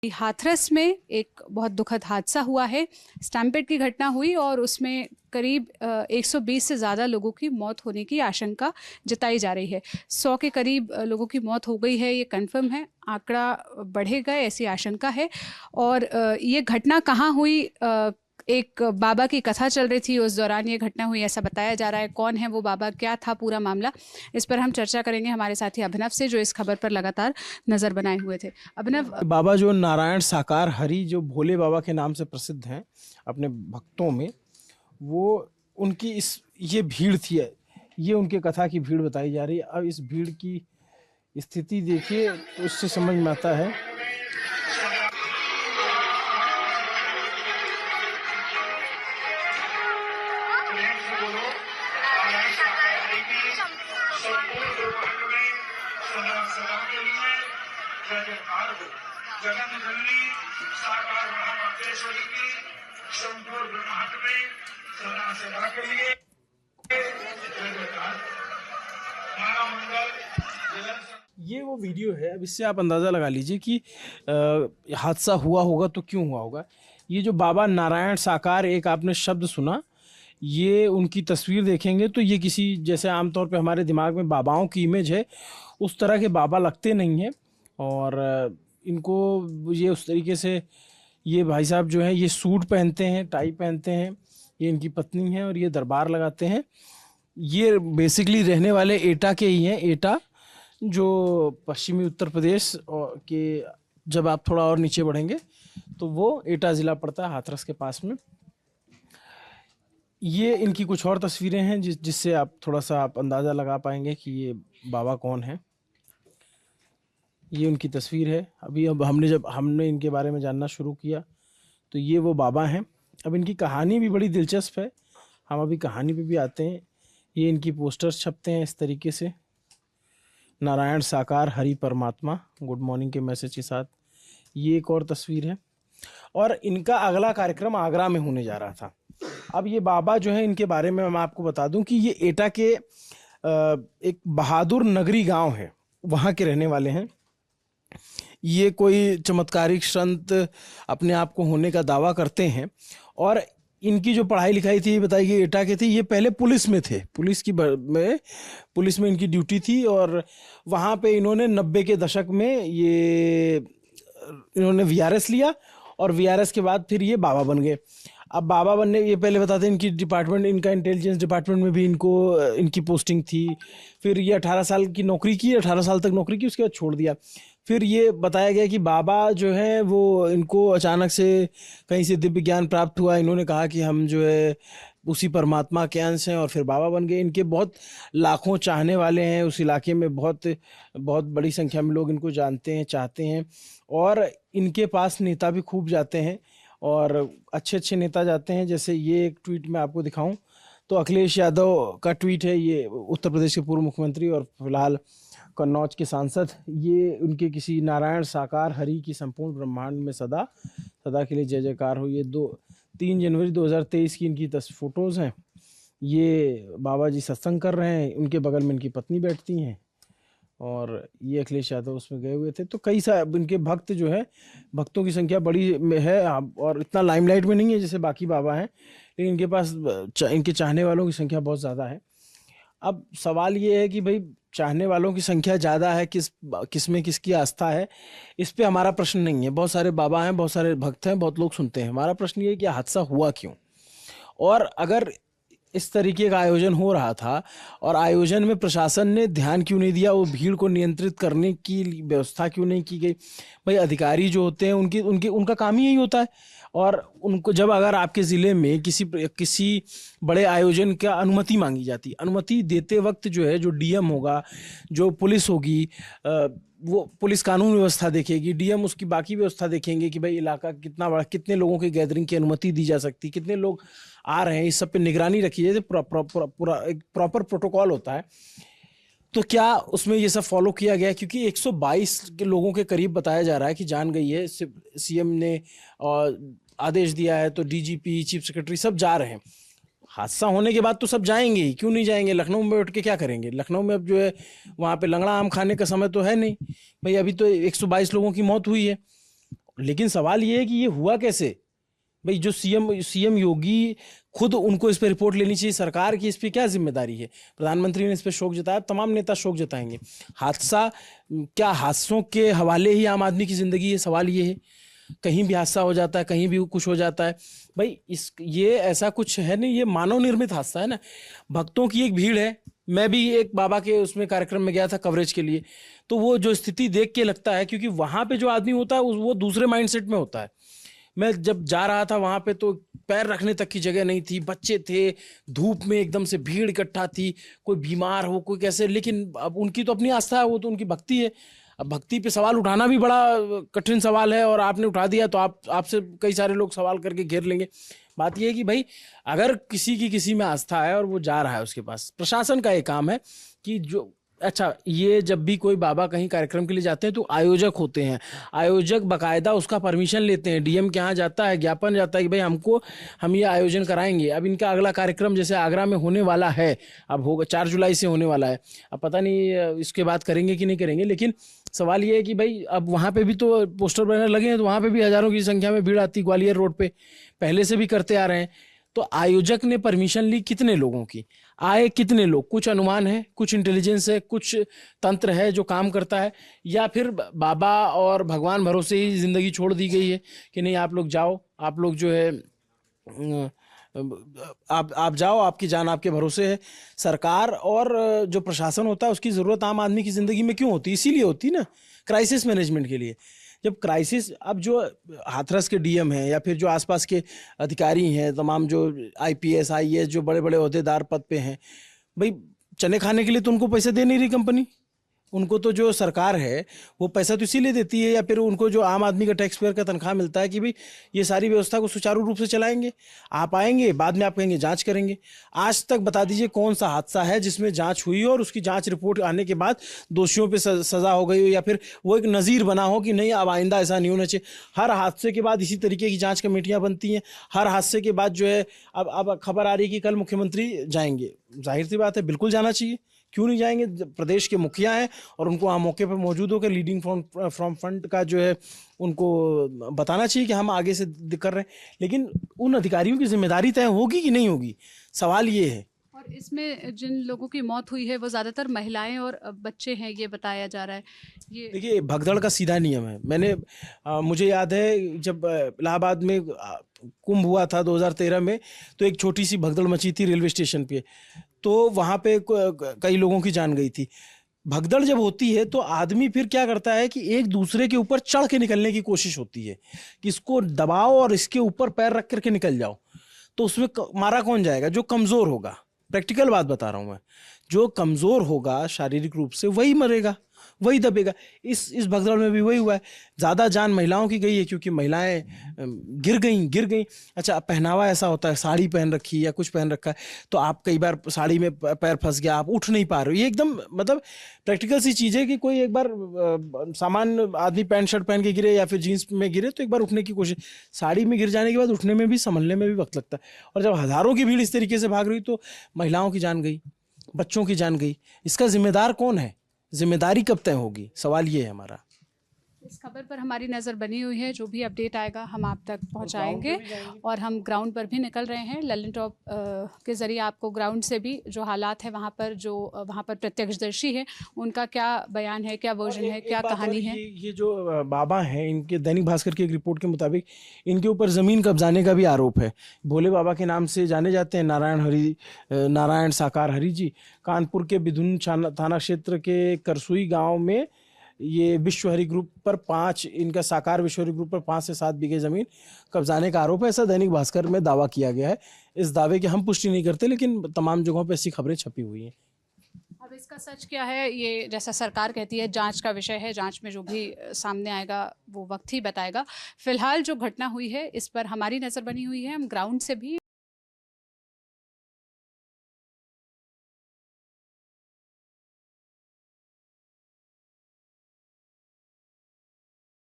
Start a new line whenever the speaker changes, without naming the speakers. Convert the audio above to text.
हाथरस में एक बहुत दुखद हादसा हुआ है। स्टैम्पेड की घटना हुई और उसमें करीब 120 से ज़्यादा लोगों की मौत होने की आशंका जताई जा रही है। 100 के करीब लोगों की मौत हो गई है, ये कंफर्म है। आंकड़ा बढ़ेगा ऐसी आशंका है। और ये घटना कहाँ हुई? एक बाबा की कथा चल रही थी, उस दौरान ये घटना हुई ऐसा बताया जा रहा है। कौन है वो बाबा, क्या था पूरा मामला, इस पर हम चर्चा करेंगे हमारे साथी अभिनव से, जो इस खबर पर लगातार नज़र बनाए हुए थे। अभिनव,
बाबा जो नारायण साकार हरि जो भोले बाबा के नाम से प्रसिद्ध हैं अपने भक्तों में, वो उनकी ये भीड़ थी, ये उनके कथा की भीड़ बताई जा रही है। अब इस भीड़ की स्थिति देखिए तो उससे समझ में आता है। ये वो वीडियो है। अब इससे आप अंदाज़ा लगा लीजिए कि हादसा हुआ होगा तो क्यों हुआ होगा। ये जो बाबा नारायण साकार, एक आपने शब्द सुना, ये उनकी तस्वीर देखेंगे तो ये किसी, जैसे आमतौर पे हमारे दिमाग में बाबाओं की इमेज है, उस तरह के बाबा लगते नहीं हैं। और इनको ये उस तरीके से, ये भाई साहब जो हैं ये सूट पहनते हैं, टाई पहनते हैं, ये इनकी पत्नी है और ये दरबार लगाते हैं। ये बेसिकली रहने वाले एटा के ही हैं। एटा जो पश्चिमी उत्तर प्रदेश के, जब आप थोड़ा और नीचे बढ़ेंगे तो वो एटा ज़िला पड़ता है, हाथरस के पास में। ये इनकी कुछ और तस्वीरें हैं जिससे आप थोड़ा सा आप अंदाज़ा लगा पाएंगे कि ये बाबा कौन है। ये उनकी तस्वीर है। अब हमने इनके बारे में जानना शुरू किया तो ये वो बाबा हैं। अब इनकी कहानी भी बड़ी दिलचस्प है, हम अभी कहानी पे भी आते हैं। ये इनकी पोस्टर्स छपते हैं इस तरीके से, नारायण साकार हरि परमात्मा, गुड मॉर्निंग के मैसेज के साथ। ये एक और तस्वीर है। और इनका अगला कार्यक्रम आगरा में होने जा रहा था। अब ये बाबा जो है, इनके बारे में मैं आपको बता दूं कि ये एटा के एक बहादुर नगरी गांव है, वहाँ के रहने वाले हैं। ये कोई चमत्कारिक संत अपने आप को होने का दावा करते हैं। और इनकी जो पढ़ाई लिखाई थी, बताइए, एटा के थी। ये पहले पुलिस में थे, पुलिस में इनकी ड्यूटी थी। और वहाँ पे इन्होंने 90 के दशक में इन्होंने वीआरएस लिया और वीआरएस के बाद फिर ये बाबा बन गए। अब बाबा बनने, ये पहले बताते हैं, इनकी डिपार्टमेंट, इनका इंटेलिजेंस डिपार्टमेंट में भी इनकी पोस्टिंग थी। फिर ये 18 साल की नौकरी की, 18 साल तक नौकरी की, उसके बाद छोड़ दिया। फिर ये बताया गया कि बाबा जो है वो, इनको अचानक से कहीं से दिव्य ज्ञान प्राप्त हुआ। इन्होंने कहा कि हम जो है उसी परमात्मा के अंश हैं, और फिर बाबा बन गए। इनके बहुत लाखों चाहने वाले हैं उस इलाके में, बहुत बहुत बड़ी संख्या में लोग इनको जानते हैं, चाहते हैं। और इनके पास नेता भी खूब जाते हैं, और अच्छे अच्छे नेता जाते हैं। जैसे ये एक ट्वीट मैं आपको दिखाऊं तो अखिलेश यादव का ट्वीट है। ये उत्तर प्रदेश के पूर्व मुख्यमंत्री और फिलहाल कन्नौज के सांसद। ये उनके किसी नारायण साकार हरि की संपूर्ण ब्रह्मांड में सदा सदा के लिए जय जयकार हो। ये 3 जनवरी 2023 की इनकी फोटोज़ हैं। ये बाबा जी सत्संग कर रहे हैं, उनके बगल में इनकी पत्नी बैठती हैं, और ये अखिलेश यादव उसमें गए हुए थे। तो कई सारे इनके भक्त जो है, भक्तों की संख्या बड़ी में है, और इतना लाइमलाइट में नहीं है जैसे बाकी बाबा हैं, लेकिन इनके पास इनके चाहने वालों की संख्या बहुत ज़्यादा है। अब सवाल ये है कि भाई, चाहने वालों की संख्या ज़्यादा है, किस में किसकी आस्था है, इस पे हमारा प्रश्न नहीं है। बहुत सारे बाबा हैं, बहुत सारे भक्त हैं, बहुत लोग सुनते हैं। हमारा प्रश्न ये है कि हादसा हुआ क्यों, और अगर इस तरीके का आयोजन हो रहा था और आयोजन में प्रशासन ने ध्यान क्यों नहीं दिया, वो भीड़ को नियंत्रित करने की व्यवस्था क्यों नहीं की गई। भाई, अधिकारी जो होते हैं उनका काम ही यही होता है। और उनको जब अगर आपके ज़िले में किसी बड़े आयोजन का अनुमति मांगी जाती, अनुमति देते वक्त जो है, जो डीएम होगा, जो पुलिस होगी, वो पुलिस कानून व्यवस्था देखेगी, डीएम उसकी बाकी व्यवस्था देखेंगे कि भाई इलाका कितना बड़ा, कितने लोगों की गैदरिंग की अनुमति दी जा सकती, कितने लोग आ रहे हैं, इस सब पे निगरानी रखी जाए। पूरा एक प्रॉपर प्रोटोकॉल होता है। तो क्या उसमें ये सब फॉलो किया गया? क्योंकि 122 के लोगों के करीब बताया जा रहा है कि जान गई है। सीएम ने आदेश दिया है, तो डीजीपी, चीफ सेक्रेटरी सब जा रहे हैं। हादसा होने के बाद तो सब जाएंगे ही, क्यों नहीं जाएंगे? लखनऊ में उठ के क्या करेंगे? लखनऊ में अब जो है वहाँ पे लंगड़ा आम खाने का समय तो है नहीं भाई। अभी तो 122 लोगों की मौत हुई है। लेकिन सवाल ये है कि ये हुआ कैसे भाई। जो सीएम योगी खुद, उनको इस पे रिपोर्ट लेनी चाहिए। सरकार की इस पे क्या जिम्मेदारी है? प्रधानमंत्री ने इस पे शोक जताया, तमाम नेता शोक जताएंगे। हादसा क्या, हादसों के हवाले ही आम आदमी की जिंदगी है? सवाल ये है, कहीं भी हादसा हो जाता है, कहीं भी कुछ हो जाता है भाई। ये ऐसा कुछ है नहीं, ये मानव निर्मित हादसा है ना। भक्तों की एक भीड़ है, मैं भी एक बाबा के उसमें कार्यक्रम में गया था कवरेज के लिए, तो वो जो स्थिति देख के लगता है, क्योंकि वहां पे जो आदमी होता है वो दूसरे माइंडसेट में होता है। मैं जब जा रहा था वहां पे तो पैर रखने तक की जगह नहीं थी, बच्चे थे, धूप में एकदम से भीड़ इकट्ठा थी, कोई बीमार हो, कोई कैसे। लेकिन अब उनकी तो अपनी आस्था है, वो तो उनकी भक्ति है। अब भक्ति पे सवाल उठाना भी बड़ा कठिन सवाल है, और आपने उठा दिया तो आपसे कई सारे लोग सवाल करके घेर लेंगे। बात यह है कि भाई अगर किसी में आस्था है और वो जा रहा है, उसके पास प्रशासन का एक काम है कि जो, अच्छा, ये जब भी कोई बाबा कहीं कार्यक्रम के लिए जाते हैं तो आयोजक होते हैं, आयोजक बकायदा उसका परमिशन लेते हैं, डीएम के यहाँ जाता है, ज्ञापन जाता है कि भाई हम ये आयोजन कराएंगे। अब इनका अगला कार्यक्रम जैसे आगरा में होने वाला है, अब होगा 4 जुलाई से होने वाला है, अब पता नहीं इसके बाद करेंगे कि नहीं करेंगे। लेकिन सवाल ये है कि भाई अब वहाँ पे भी तो पोस्टर बैनर लगे हैं, तो वहाँ पे भी हजारों की संख्या में भीड़ आती, ग्वालियर रोड पे पहले से भी करते आ रहे हैं। तो आयोजक ने परमिशन ली कितने लोगों की, आए कितने लोग, कुछ अनुमान है, कुछ इंटेलिजेंस है, कुछ तंत्र है जो काम करता है, या फिर बाबा और भगवान भरोसे ही जिंदगी छोड़ दी गई है कि नहीं आप लोग जाओ, आप लोग जो है आप जाओ, आपकी जान आपके भरोसे है। सरकार और जो प्रशासन होता है उसकी ज़रूरत आम आदमी की ज़िंदगी में क्यों होती है? इसीलिए होती है ना, क्राइसिस मैनेजमेंट के लिए। जब क्राइसिस, अब जो हाथरस के डीएम हैं या फिर जो आसपास के अधिकारी हैं, तमाम जो आईपीएस आईएएस जो बड़े बड़े ओहदेदार पद पे हैं, भाई चने खाने के लिए तो उनको पैसे दे नहीं रही कंपनी। उनको तो जो सरकार है वो पैसा तो इसीलिए देती है, या फिर उनको जो आम आदमी का टैक्स पेयर का तनख्वाह मिलता है कि भाई ये सारी व्यवस्था को सुचारू रूप से चलाएंगे। आप आएंगे, बाद में आप कहेंगे जांच करेंगे। आज तक बता दीजिए कौन सा हादसा है जिसमें जांच हुई और उसकी जांच रिपोर्ट आने के बाद दोषियों पे सजा हो गई हो, या फिर वो एक नज़ीर बना हो कि नहीं अब आइंदा ऐसा नहीं होना चाहिए। हर हादसे के बाद इसी तरीके की जाँच कमेटियाँ बनती हैं। हर हादसे के बाद जो है, अब खबर आ रही है कि कल मुख्यमंत्री जाएंगे। जाहिर सी बात है, बिल्कुल जाना चाहिए, क्यों नहीं जाएंगे? प्रदेश के मुखिया हैं और उनको वहाँ मौके पर मौजूद होकर लीडिंग फ्रॉम फ्रंट का जो है उनको बताना चाहिए कि हम आगे से कर रहे हैं। लेकिन उन अधिकारियों की जिम्मेदारी तय होगी कि नहीं होगी, सवाल ये है।
और इसमें जिन लोगों की मौत हुई है वो ज़्यादातर महिलाएं और बच्चे हैं, ये बताया जा रहा है। ये
देखिए, भगदड़ का सीधा नियम है। मुझे याद है जब इलाहाबाद में कुंभ हुआ था 2013 में, तो एक छोटी सी भगदड़ मची थी रेलवे स्टेशन पे, तो वहाँ पे कई लोगों की जान गई थी। भगदड़ जब होती है तो आदमी फिर क्या करता है कि एक दूसरे के ऊपर चढ़ के निकलने की कोशिश होती है कि इसको दबाओ और इसके ऊपर पैर रख करके निकल जाओ। तो उसमें मारा कौन जाएगा? जो कमज़ोर होगा। प्रैक्टिकल बात बता रहा हूँ मैं, जो कमज़ोर होगा शारीरिक रूप से वही मरेगा, वही दबेगा। इस भगदड़ में भी वही हुआ है। ज़्यादा जान महिलाओं की गई है क्योंकि महिलाएं गिर गई। अच्छा, पहनावा ऐसा होता है, साड़ी पहन रखी या कुछ पहन रखा है, तो आप कई बार साड़ी में पैर फंस गया, आप उठ नहीं पा रहे हो। ये एकदम मतलब प्रैक्टिकल सी चीज़ है कि कोई एक बार सामान्य आदमी पैंट शर्ट पहन के गिरे या फिर जीन्स में गिरे तो एक बार उठने की कोशिश, साड़ी में गिर जाने के बाद उठने में भी, संभलने में भी वक्त लगता है। और जब हज़ारों की भीड़ इस तरीके से भाग रही तो महिलाओं की जान गई, बच्चों की जान गई। इसका जिम्मेदार कौन है? जिम्मेदारी कब तय होगी? सवाल ये है हमारा।
इस खबर पर हमारी नज़र बनी हुई है, जो भी अपडेट आएगा हम आप तक पहुंचाएंगे। और हम ग्राउंड पर भी निकल रहे हैं ललन टॉप के ज़रिए आपको ग्राउंड से भी जो हालात है वहां पर, जो वहां पर प्रत्यक्षदर्शी है, उनका क्या बयान है, क्या वर्जन है, क्या कहानी है।
ये जो बाबा हैं, इनके दैनिक भास्कर की एक रिपोर्ट के मुताबिक इनके ऊपर ज़मीन कब्जाने का भी आरोप है। भोले बाबा के नाम से जाने जाते हैं नारायण साकार हरि जी। कानपुर के बिधुन थाना क्षेत्र के करसुई गाँव में ये विश्व हरि ग्रुप पर इनका साकार विश्व हरि ग्रुप पर 5 से 7 बीघे जमीन कब्जाने का आरोप है, ऐसा दैनिक भास्कर में दावा किया गया है। इस दावे की हम पुष्टि नहीं करते, लेकिन तमाम जगहों पर ऐसी खबरें छपी हुई हैं।
अब इसका सच क्या है, ये जैसा सरकार कहती है जांच का विषय है, जांच में जो भी सामने आएगा वो वक्त ही बताएगा। फिलहाल जो घटना हुई है इस पर हमारी नज़र बनी हुई है। हम ग्राउंड से भी